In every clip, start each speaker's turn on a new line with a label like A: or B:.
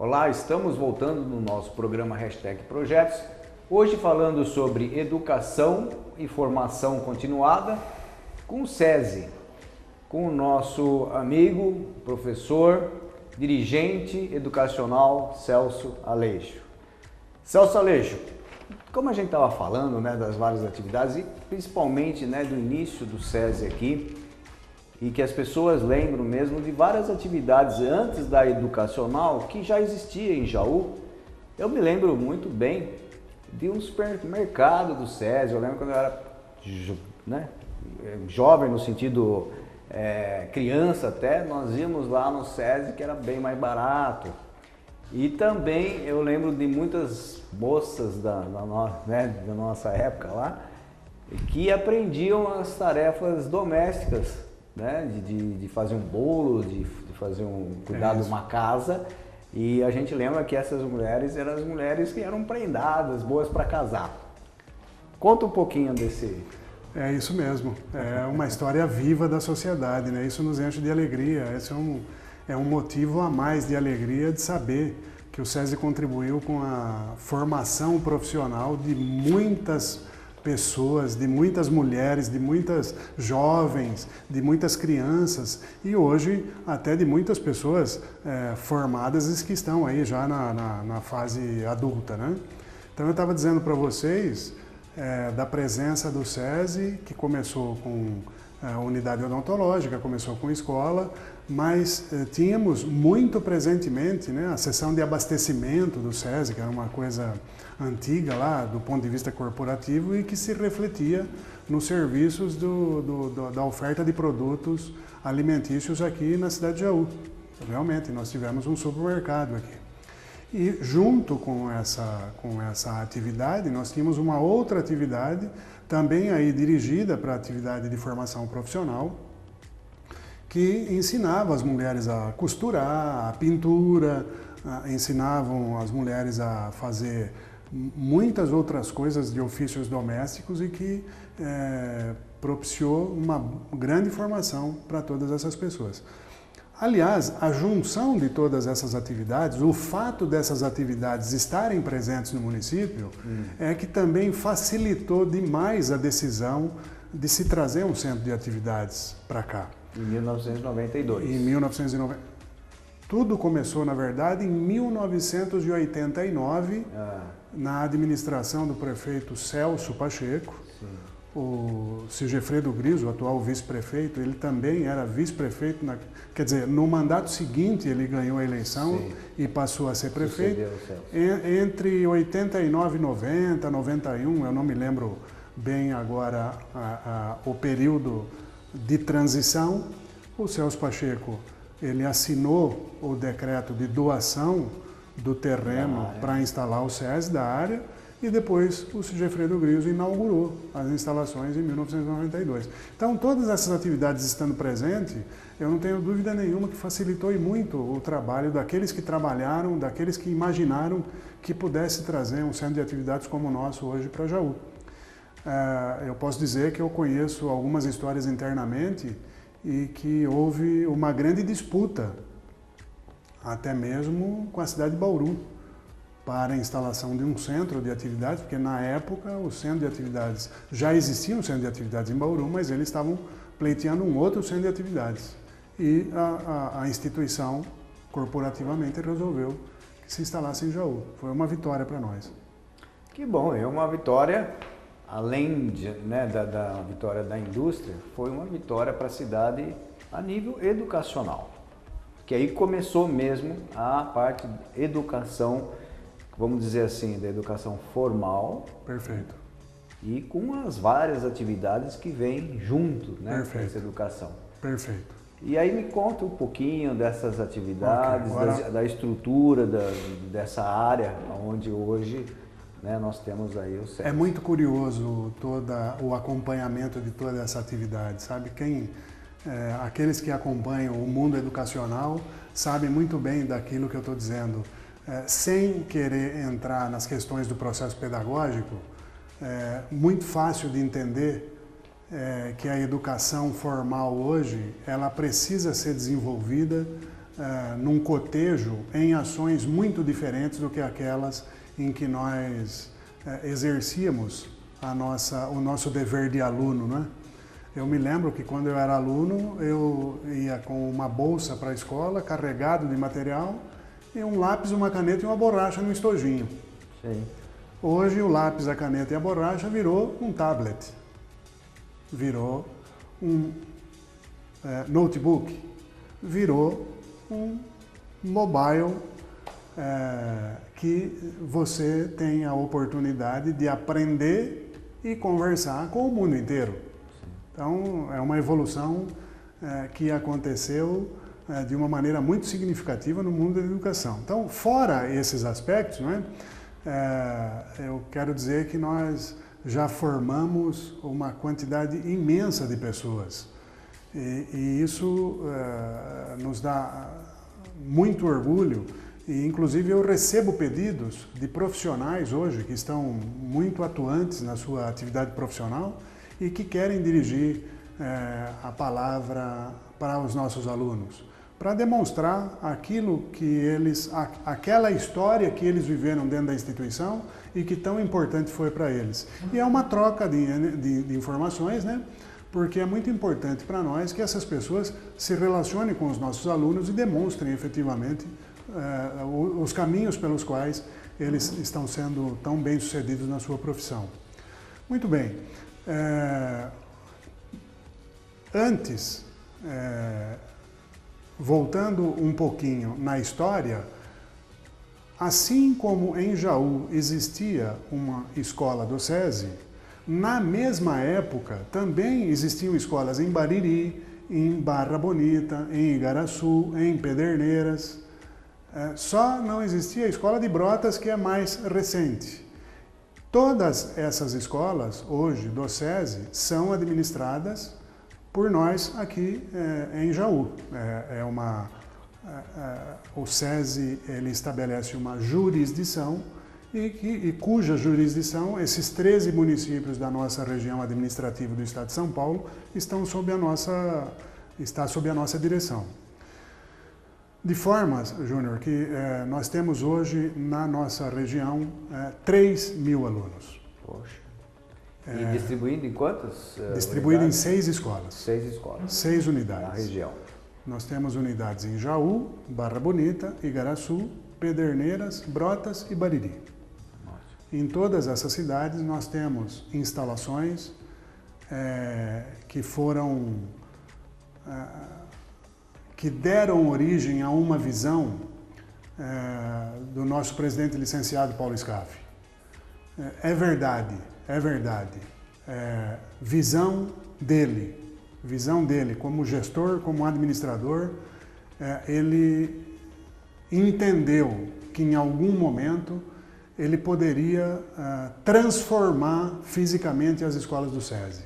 A: Olá, estamos voltando no nosso programa #Projetos, hoje falando sobre educação e formação continuada com o SESI, com o nosso amigo, professor, dirigente educacional Celso Aleixo. Celso Aleixo, como a gente estava falando, das várias atividades e principalmente do início do SESI aqui, e que as pessoas lembram mesmo de várias atividades antes da educacional que já existia em Jaú. Eu me lembro muito bem de um supermercado do SESI. Eu lembro quando eu era jovem, no sentido criança até, nós íamos lá no SESI, que era bem mais barato. E também eu lembro de muitas moças da nossa época lá, que aprendiam as tarefas domésticas, de fazer um bolo, de fazer cuidar de uma casa. E a gente lembra que essas mulheres eram as mulheres que eram prendadas, boas para casar. Conta um pouquinho desse...
B: É isso mesmo, é uma história viva da sociedade, Isso nos enche de alegria, esse é um motivo a mais de alegria de saber que o SESI contribuiu com a formação profissional de muitas pessoas, de muitas mulheres, de muitas jovens, de muitas crianças e hoje até de muitas pessoas formadas e que estão aí já na fase adulta, Então eu estava dizendo para vocês da presença do SESI, que começou com a unidade odontológica, começou com escola, mas tínhamos muito presentemente a seção de abastecimento do SESI, que era uma coisa antiga lá do ponto de vista corporativo e que se refletia nos serviços da oferta de produtos alimentícios aqui na cidade de Jaú. Realmente, nós tivemos um supermercado aqui. E junto com essa atividade, nós tínhamos uma outra atividade, também aí dirigida para a atividade de formação profissional, que ensinava as mulheres a costurar, a pintura, ensinavam as mulheres a fazer muitas outras coisas de ofícios domésticos e que propiciou uma grande formação para todas essas pessoas. Aliás, a junção de todas essas atividades, o fato dessas atividades estarem presentes no município, é que também facilitou demais a decisão de se trazer um centro de atividades para cá.
A: Em 1992.
B: Em 1990. Tudo começou, na verdade, em 1989, na administração do prefeito Celso Pacheco.
A: Sim.
B: O Sigefredo Griso, o atual vice-prefeito, ele também era vice-prefeito, quer dizer, no mandato seguinte ele ganhou a eleição. Sim. E passou a ser prefeito. Entre 89 e 90, 91, eu não me lembro bem agora o período de transição, o Celso Pacheco, ele assinou o decreto de doação do terreno para instalar o SESI da área e depois o Sigefredo Griso inaugurou as instalações em 1992. Então, todas essas atividades estando presentes, eu não tenho dúvida nenhuma que facilitou e muito o trabalho daqueles que trabalharam, daqueles que imaginaram que pudesse trazer um centro de atividades como o nosso hoje para Jaú. Eu posso dizer que eu conheço algumas histórias internamente e que houve uma grande disputa, até mesmo com a cidade de Bauru, para a instalação de um centro de atividades, porque na época o centro de atividades, já existia um centro de atividades em Bauru, mas eles estavam pleiteando um outro centro de atividades. E a instituição, corporativamente, resolveu que se instalasse em Jaú. Foi uma vitória para nós.
A: Que bom, é uma vitória, além da vitória da indústria, foi uma vitória para a cidade a nível educacional. Que aí começou mesmo a parte de educação, vamos dizer assim, da educação formal.
B: Perfeito.
A: E com as várias atividades que vêm junto, com essa educação.
B: Perfeito.
A: E aí me conta um pouquinho dessas atividades, da estrutura dessa área, onde hoje nós temos aí o SESI.
B: É muito curioso todo o acompanhamento de toda essa atividade, sabe? Aqueles que acompanham o mundo educacional sabem muito bem daquilo que eu estou dizendo. Sem querer entrar nas questões do processo pedagógico, muito fácil de entender que a educação formal hoje, ela precisa ser desenvolvida num cotejo em ações muito diferentes do que aquelas em que nós exercíamos o nosso dever de aluno, né? Eu me lembro que quando eu era aluno, eu ia com uma bolsa para a escola, carregado de material, e um lápis, uma caneta e uma borracha no estojinho.
A: Sim.
B: Hoje o lápis, a caneta e a borracha virou um tablet, virou um notebook, virou um mobile que você tem a oportunidade de aprender e conversar com o mundo inteiro. Então, é uma evolução que aconteceu de uma maneira muito significativa no mundo da educação. Então, fora esses aspectos, né, eu quero dizer que nós já formamos uma quantidade imensa de pessoas. E isso nos dá muito orgulho. E, inclusive, eu recebo pedidos de profissionais hoje que estão muito atuantes na sua atividade profissional e que querem dirigir a palavra para os nossos alunos, para demonstrar aquilo que aquela história que eles viveram dentro da instituição e que tão importante foi para eles. E é uma troca de informações, né? Porque é muito importante para nós que essas pessoas se relacionem com os nossos alunos e demonstrem efetivamente os caminhos pelos quais eles estão sendo tão bem-sucedidos na sua profissão. Muito bem. Antes, voltando um pouquinho na história, assim como em Jaú existia uma escola do SESI, na mesma época também existiam escolas em Bariri, em Barra Bonita, em Igaraçu, em Pederneiras. Só não existia a escola de Brotas, que é mais recente. Todas essas escolas, hoje, do SESI, são administradas por nós aqui em Jaú. O SESI ele estabelece uma jurisdição e cuja jurisdição, esses 13 municípios da nossa região administrativa do Estado de São Paulo, está sob a nossa direção. De forma, Júnior, que nós temos hoje na nossa região 3.000 alunos.
A: Poxa. E distribuindo em quantas?
B: Distribuído em 6 escolas.
A: 6 escolas.
B: 6 unidades.
A: Na região.
B: Nós temos unidades em Jaú, Barra Bonita, Igaraçu, Pederneiras, Brotas e Bariri. Nossa. Em todas essas cidades nós temos instalações que deram origem a uma visão do nosso presidente licenciado Paulo Scaff. É verdade. Visão dele como gestor, como administrador, ele entendeu que em algum momento ele poderia transformar fisicamente as escolas do SESI.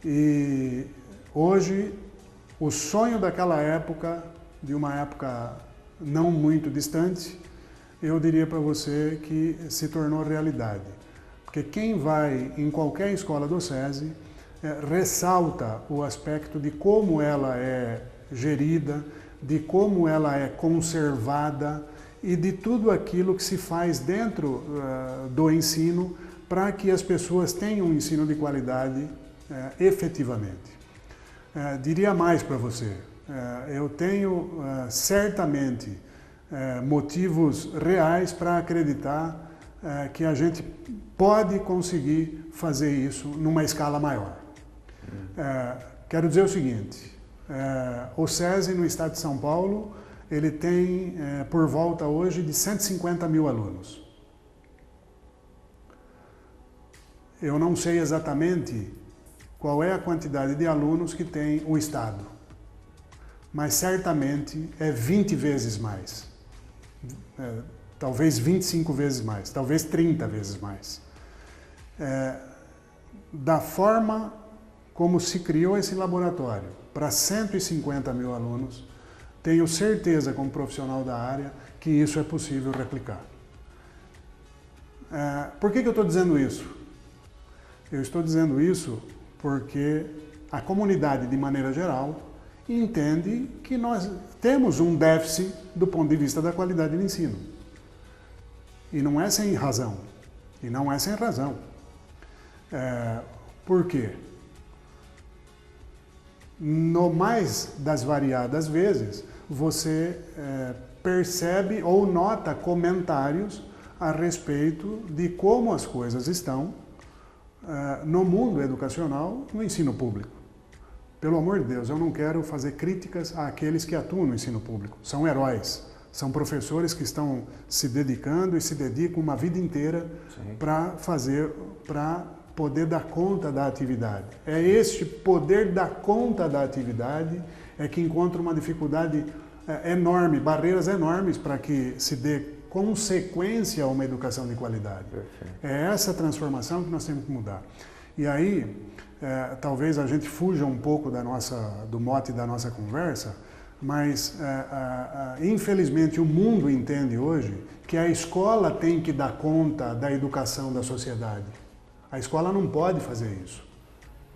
B: E hoje o sonho daquela época, de uma época não muito distante, eu diria para você que se tornou realidade. Porque quem vai em qualquer escola do SESI ressalta o aspecto de como ela é gerida, de como ela é conservada e de tudo aquilo que se faz dentro do ensino para que as pessoas tenham um ensino de qualidade efetivamente. Diria mais para você, eu tenho certamente motivos reais para acreditar que a gente pode conseguir fazer isso numa escala maior. Quero dizer o seguinte, o SESI no estado de São Paulo, ele tem por volta hoje de 150.000 alunos. Eu não sei exatamente qual é a quantidade de alunos que tem o estado, mas certamente é 20 vezes mais, talvez 25 vezes mais, talvez 30 vezes mais. Da forma como se criou esse laboratório para 150.000 alunos, tenho certeza, como profissional da área, que isso é possível replicar. Por que eu estou dizendo isso? Eu estou dizendo isso porque a comunidade, de maneira geral, e entende que nós temos um déficit do ponto de vista da qualidade do ensino. E não é sem razão. E não é sem razão. Por quê? No mais das variadas vezes, você percebe ou nota comentários a respeito de como as coisas estão no mundo educacional, no ensino público. Pelo amor de Deus, eu não quero fazer críticas àqueles que atuam no ensino público. São heróis, são professores que estão se dedicando e se dedicam uma vida inteira para poder dar conta da atividade. É este poder dar conta da atividade que encontra uma dificuldade enorme, barreiras enormes para que se dê consequência a uma educação de qualidade. Perfeito. É essa transformação que nós temos que mudar. E aí, talvez a gente fuja um pouco do mote da nossa conversa, mas infelizmente o mundo entende hoje que a escola tem que dar conta da educação da sociedade. A escola não pode fazer isso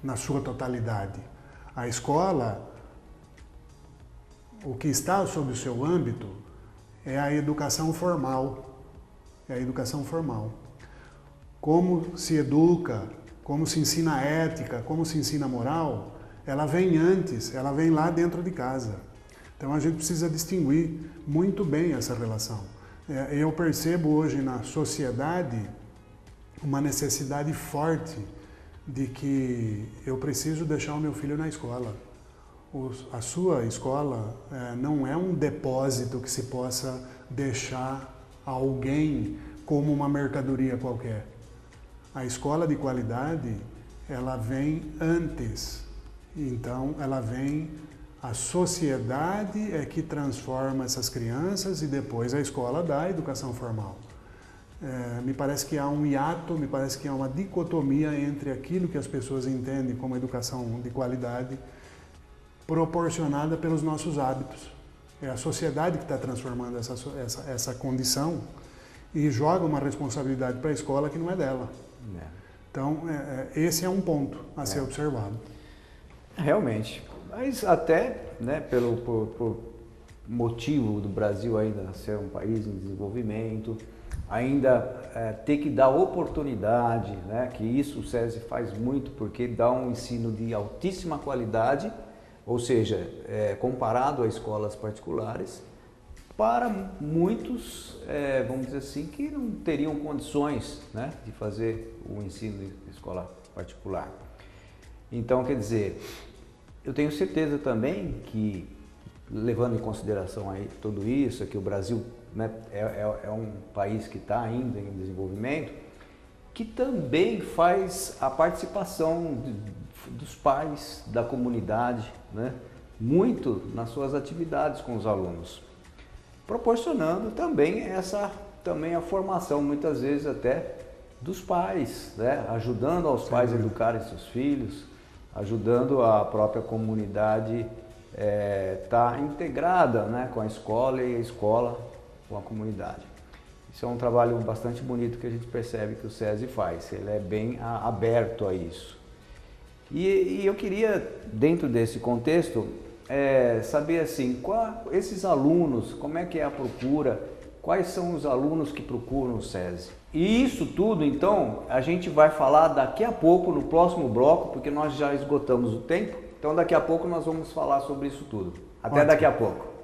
B: na sua totalidade. A escola, o que está sob o seu âmbito é a educação formal. É a educação formal. Como se educa, como se ensina ética, como se ensina moral, ela vem antes, ela vem lá dentro de casa. Então a gente precisa distinguir muito bem essa relação. Eu percebo hoje na sociedade uma necessidade forte de que eu preciso deixar o meu filho na escola. A sua escola não é um depósito que se possa deixar alguém como uma mercadoria qualquer. A escola de qualidade, ela vem antes. Então, ela vem... A sociedade é que transforma essas crianças e depois a escola dá a educação formal. Me parece que há um hiato, me parece que há uma dicotomia entre aquilo que as pessoas entendem como educação de qualidade proporcionada pelos nossos hábitos. É a sociedade que está transformando essa condição e joga uma responsabilidade para a escola que não é dela. Então, esse é um ponto a ser observado.
A: Realmente. Mas até, né, por motivo do Brasil ainda ser um país em desenvolvimento, ainda ter que dar oportunidade, né, que isso o SESI faz muito, porque dá um ensino de altíssima qualidade, ou seja, comparado a escolas particulares, para muitos, vamos dizer assim, que não teriam condições, né, de fazer o ensino de escola particular. Então, quer dizer, eu tenho certeza também que, levando em consideração aí tudo isso, que o Brasil, né, é um país que está ainda em desenvolvimento, que também faz a participação dos pais, da comunidade, né, muito nas suas atividades com os alunos, proporcionando também a formação, muitas vezes até dos pais, né, ajudando aos pais a educarem seus filhos, ajudando a própria comunidade estar integrada, né, com a escola e a escola com a comunidade. Isso é um trabalho bastante bonito que a gente percebe que o SESI faz, ele é bem aberto a isso. E eu queria, dentro desse contexto, saber assim, esses alunos, como é que é a procura, quais são os alunos que procuram o SESI? E isso tudo, então, a gente vai falar daqui a pouco, no próximo bloco, porque nós já esgotamos o tempo, então daqui a pouco nós vamos falar sobre isso tudo. Até daqui a pouco.